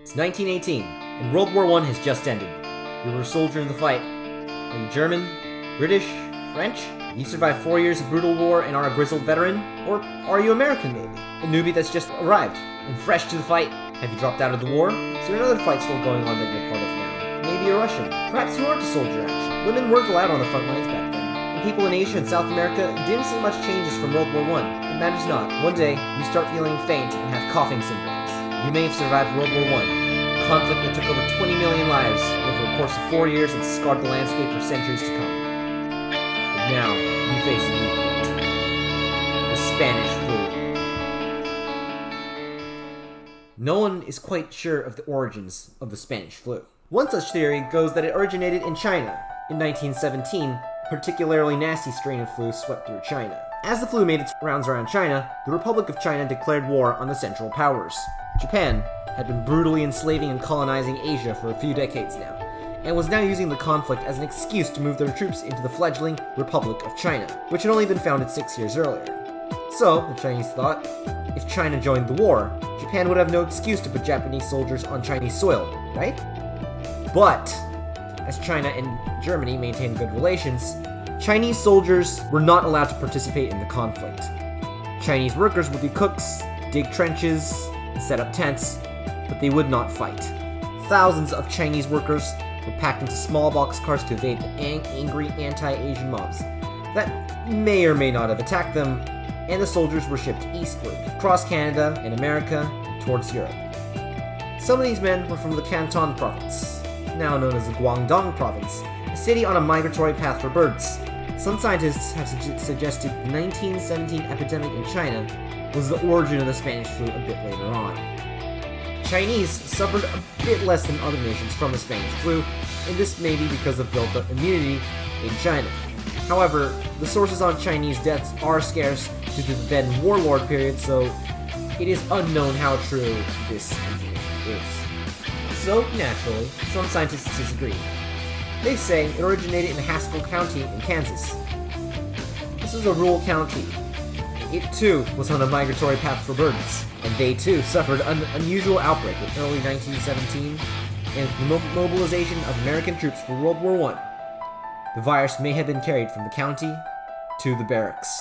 It's 1918, and World War I has just ended. You were a soldier in the fight. Are you German, British, French? Have you survived 4 years of brutal war and are a grizzled veteran? Or are you American, maybe? A newbie that's just arrived and fresh to the fight? Have you dropped out of the war? Is there another fight still going on that you're part of now? Maybe you're Russian. Perhaps you aren't a soldier, actually. Women weren't allowed on the front lines back then. And people in Asia and South America didn't see much changes from World War I. It matters not. One day, you start feeling faint and have coughing symptoms. You may have survived World War I, a conflict that took over 20 million lives over the course of 4 years and scarred the landscape for centuries to come. But now, you face a new threat. The Spanish flu. No one is quite sure of the origins of the Spanish flu. One such theory goes that it originated in China. In 1917, a particularly nasty strain of flu swept through China. As the flu made its rounds around China, the Republic of China declared war on the Central Powers. Japan had been brutally enslaving and colonizing Asia for a few decades now, and was now using the conflict as an excuse to move their troops into the fledgling Republic of China, which had only been founded 6 years earlier. So, the Chinese thought, if China joined the war, Japan would have no excuse to put Japanese soldiers on Chinese soil, right? But, as China and Germany maintained good relations, Chinese soldiers were not allowed to participate in the conflict. Chinese workers would be cooks, dig trenches, and set up tents, but they would not fight. Thousands of Chinese workers were packed into small boxcars to evade the angry anti-Asian mobs that may or may not have attacked them, and the soldiers were shipped eastward, across Canada and America, and towards Europe. Some of these men were from the Canton province, now known as the Guangdong province, a city on a migratory path for birds. Some scientists have suggested the 1917 epidemic in China was the origin of the Spanish flu a bit later on. Chinese suffered a bit less than other nations from the Spanish flu, and this may be because of built-up immunity in China. However, the sources on Chinese deaths are scarce due to the then warlord period, so it is unknown how true this information is. So, naturally, some scientists disagree. They say it originated in Haskell County in Kansas. This is a rural county. It too was on a migratory path for birds, and they too suffered an unusual outbreak in early 1917 and the mobilization of American troops for World War I. The virus may have been carried from the county to the barracks.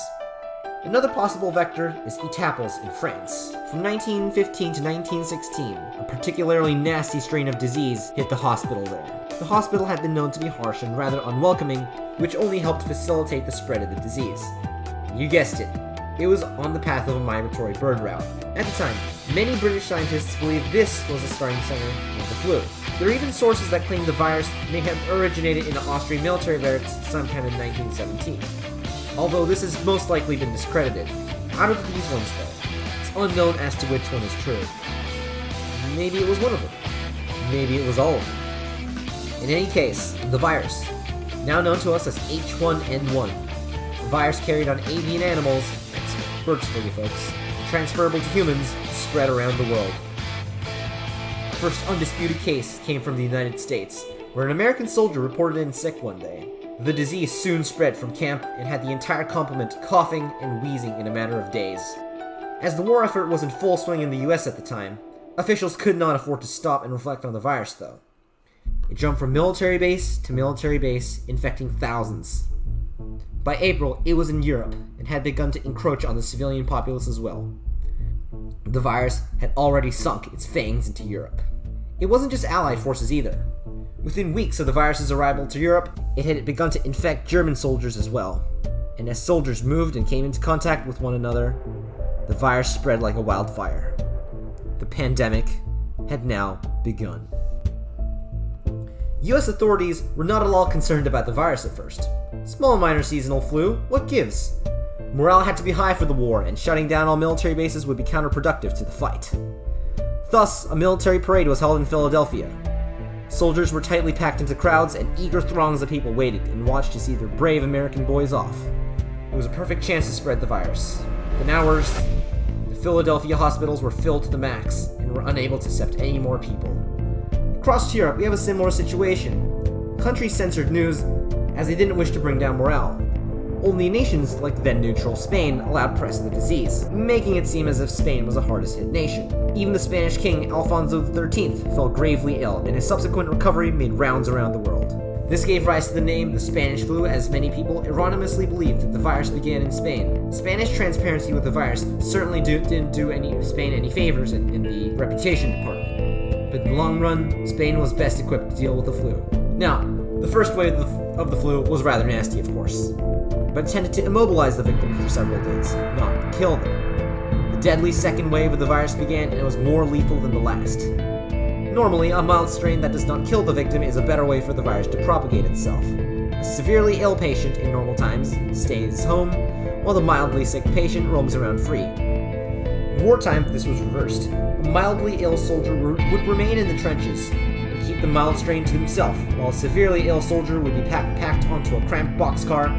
Another possible vector is Etaples in France. From 1915 to 1916, a particularly nasty strain of disease hit the hospital there. The hospital had been known to be harsh and rather unwelcoming, which only helped facilitate the spread of the disease. You guessed it. It was on the path of a migratory bird route. At the time, many British scientists believed this was the starting center of the flu. There are even sources that claim the virus may have originated in an Austrian military barracks sometime in 1917. Although this has most likely been discredited. Out of these ones though, it's unknown as to which one is true. Maybe it was one of them. Maybe it was all of them. In any case, the virus, now known to us as H1N1, the virus carried on avian animals, that's birds for you folks, transferable to humans, spread around the world. The first undisputed case came from the United States, where an American soldier reported in sick one day. The disease soon spread from camp and had the entire complement coughing and wheezing in a matter of days. As the war effort was in full swing in the US at the time, officials could not afford to stop and reflect on the virus though. It jumped from military base to military base, infecting thousands. By April, it was in Europe and had begun to encroach on the civilian populace as well. The virus had already sunk its fangs into Europe. It wasn't just Allied forces either. Within weeks of the virus's arrival to Europe, it had begun to infect German soldiers as well. And as soldiers moved and came into contact with one another, the virus spread like a wildfire. The pandemic had now begun. US authorities were not at all concerned about the virus at first. Small minor seasonal flu, what gives? Morale had to be high for the war, and shutting down all military bases would be counterproductive to the fight. Thus, a military parade was held in Philadelphia. Soldiers were tightly packed into crowds, and eager throngs of people waited and watched to see their brave American boys off. It was a perfect chance to spread the virus. Within hours, the Philadelphia hospitals were filled to the max and were unable to accept any more people. Across Europe, we have a similar situation. Countries censored news as they didn't wish to bring down morale. Only nations like then-neutral Spain allowed press of the disease, making it seem as if Spain was the hardest-hit nation. Even the Spanish king, Alfonso XIII, fell gravely ill, and his subsequent recovery made rounds around the world. This gave rise to the name the Spanish flu, as many people erroneously believed that the virus began in Spain. Spanish transparency with the virus certainly didn't do Spain any favors in the reputation department. But in the long run, Spain was best equipped to deal with the flu. Now, the first wave of the flu was rather nasty, of course, but tended to immobilize the victim for several days, not kill them. The deadly second wave of the virus began, and it was more lethal than the last. Normally, a mild strain that does not kill the victim is a better way for the virus to propagate itself. A severely ill patient in normal times stays home, while the mildly sick patient roams around free. In wartime, this was reversed. A mildly ill soldier would remain in the trenches and keep the mild strain to himself, while a severely ill soldier would be packed onto a cramped boxcar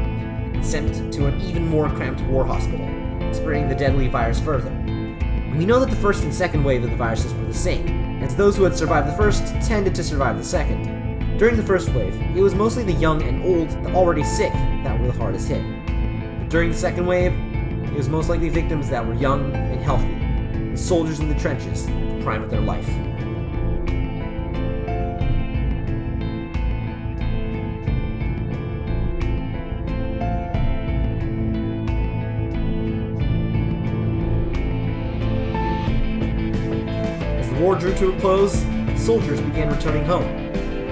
and sent to an even more cramped war hospital, spreading the deadly virus further. We know that the first and second wave of the viruses were the same, as those who had survived the first tended to survive the second. During the first wave, it was mostly the young and old, the already sick, that were the hardest hit. But during the second wave, it was most likely victims that were young and healthy, the soldiers in the trenches at the prime of their life. As the war drew to a close, soldiers began returning home.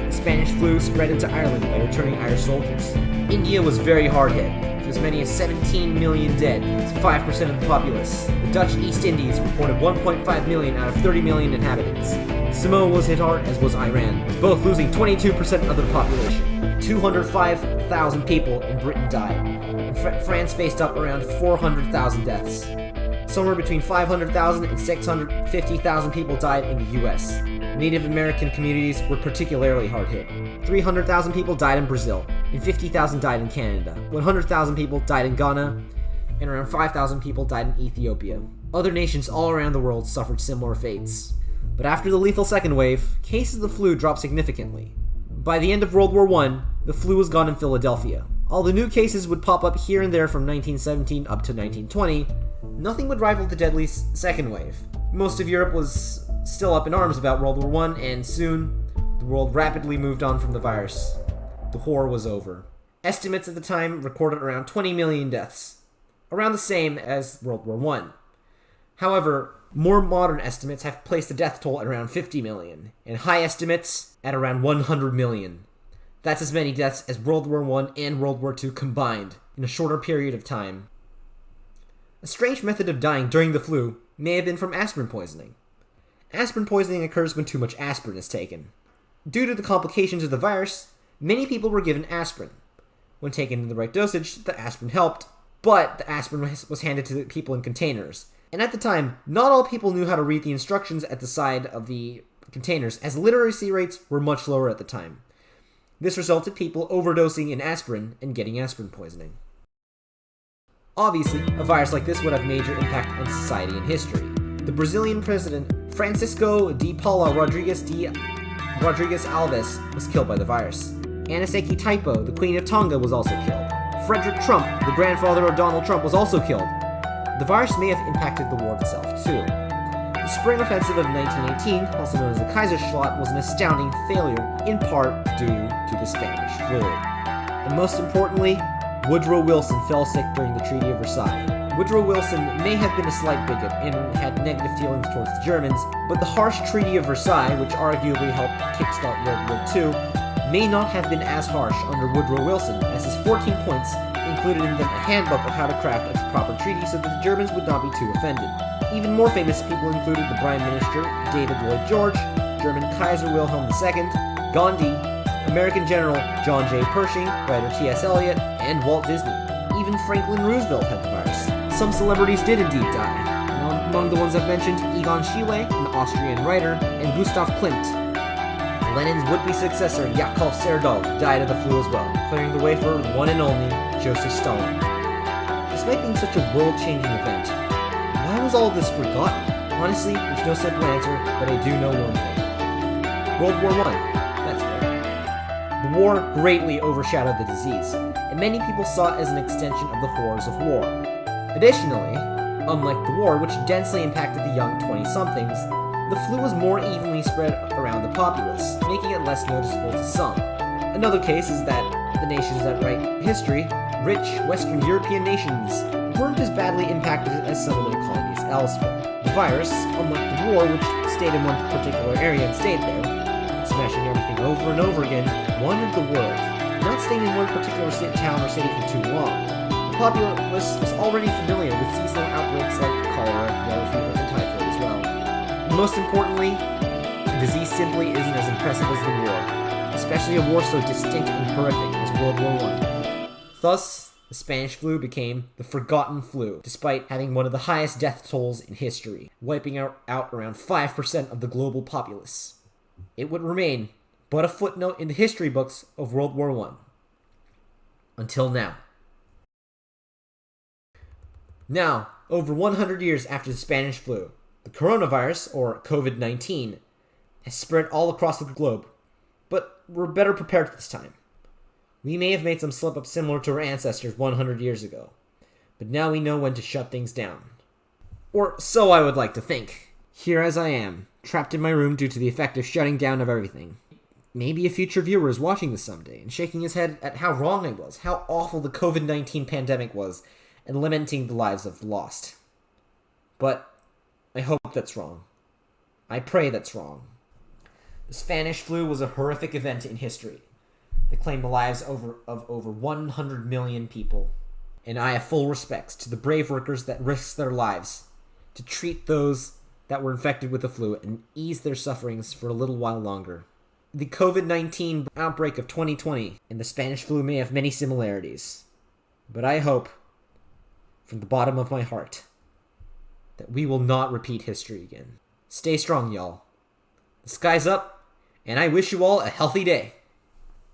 The Spanish flu spread into Ireland by returning Irish soldiers. India was very hard hit, with as many as 17 million dead, 5% of the populace. The Dutch East Indies reported 1.5 million out of 30 million inhabitants. Samoa was hit hard, as was Iran, with both losing 22% of their population. 205,000 people in Britain died, and France faced up around 400,000 deaths. Somewhere between 500,000 and 650,000 people died in the US. Native American communities were particularly hard hit. 300,000 people died in Brazil, and 50,000 died in Canada. 100,000 people died in Ghana, and around 5,000 people died in Ethiopia. Other nations all around the world suffered similar fates. But after the lethal second wave, cases of the flu dropped significantly. By the end of World War I, the flu was gone in Philadelphia. Although new cases would pop up here and there from 1917 up to 1920, nothing would rival the deadly second wave. Most of Europe was still up in arms about World War I, and soon, the world rapidly moved on from the virus. The war was over. Estimates at the time recorded around 20 million deaths, around the same as World War I. However, more modern estimates have placed the death toll at around 50 million, and high estimates at around 100 million. That's as many deaths as World War I and World War II combined, in a shorter period of time. A strange method of dying during the flu may have been from aspirin poisoning. Aspirin poisoning occurs when too much aspirin is taken. Due to the complications of the virus, many people were given aspirin. When taken in the right dosage, the aspirin helped, but the aspirin was handed to the people in containers. And at the time, not all people knew how to read the instructions at the side of the containers, as literacy rates were much lower at the time. This resulted in people overdosing in aspirin and getting aspirin poisoning. Obviously, a virus like this would have major impact on society and history. The Brazilian president Francisco de Paula Rodrigues Alves was killed by the virus. Aniseki Taipo, the Queen of Tonga, was also killed. Frederick Trump, the grandfather of Donald Trump, was also killed. The virus may have impacted the war itself, too. The Spring Offensive of 1918, also known as the Kaiserschlacht, was an astounding failure, in part due to the Spanish flu. And most importantly, Woodrow Wilson fell sick during the Treaty of Versailles. Woodrow Wilson may have been a slight bigot and had negative feelings towards the Germans, but the harsh Treaty of Versailles, which arguably helped kickstart World War II, may not have been as harsh under Woodrow Wilson, as his 14 points included in them a handbook of how to craft a proper treaty so that the Germans would not be too offended. Even more famous people included the Prime Minister David Lloyd George, German Kaiser Wilhelm II, Gandhi, American General John J. Pershing, writer T.S. Eliot, and Walt Disney. Even Franklin Roosevelt had the virus. Some celebrities did indeed die. Among the ones I've mentioned, Egon Schiele, an Austrian writer, and Gustav Klimt. Lenin's would-be successor, Yakov Serdov, died of the flu as well, clearing the way for the one and only Joseph Stalin. Despite being such a world-changing event, why was all of this forgotten? Honestly, there's no simple answer, but I do know one thing. World War I. That's right. The war greatly overshadowed the disease. and many people saw it as an extension of the horrors of war. Additionally, unlike the war, which densely impacted the young 20-somethings, the flu was more evenly spread around the populace, making it less noticeable to some. Another case is that the nations that write history, rich Western European nations, weren't as badly impacted as some of their colonies elsewhere. The virus, unlike the war, which stayed in one particular area and stayed there, smashing everything over and over again, wandered the world, not staying in one particular town or city for too long. The populace was already familiar with seasonal outbreaks like cholera, yellow fever, and typhoid as well. And most importantly, the disease simply isn't as impressive as the war, especially a war so distinct and horrific as World War I. Thus, the Spanish flu became the forgotten flu, despite having one of the highest death tolls in history, wiping out around 5% of the global populace. It would remain but a footnote in the history books of World War I. Until now. Now, over 100 years after the Spanish flu, the coronavirus, or COVID-19, has spread all across the globe, but we're better prepared this time. We may have made some slip-ups similar to our ancestors 100 years ago, but now we know when to shut things down. Or so I would like to think. Here as I am, trapped in my room due to the effective shutting down of everything. Maybe a future viewer is watching this someday and shaking his head at how wrong I was, how awful the COVID-19 pandemic was, and lamenting the lives of the lost. But I hope that's wrong. I pray that's wrong. The Spanish flu was a horrific event in history that claimed the lives of over 100 million people. And I have full respects to the brave workers that risked their lives to treat those that were infected with the flu and ease their sufferings for a little while longer. The COVID-19 outbreak of 2020 and the Spanish flu may have many similarities, but I hope, from the bottom of my heart, that we will not repeat history again. Stay strong, y'all. The sky's up, and I wish you all a healthy day.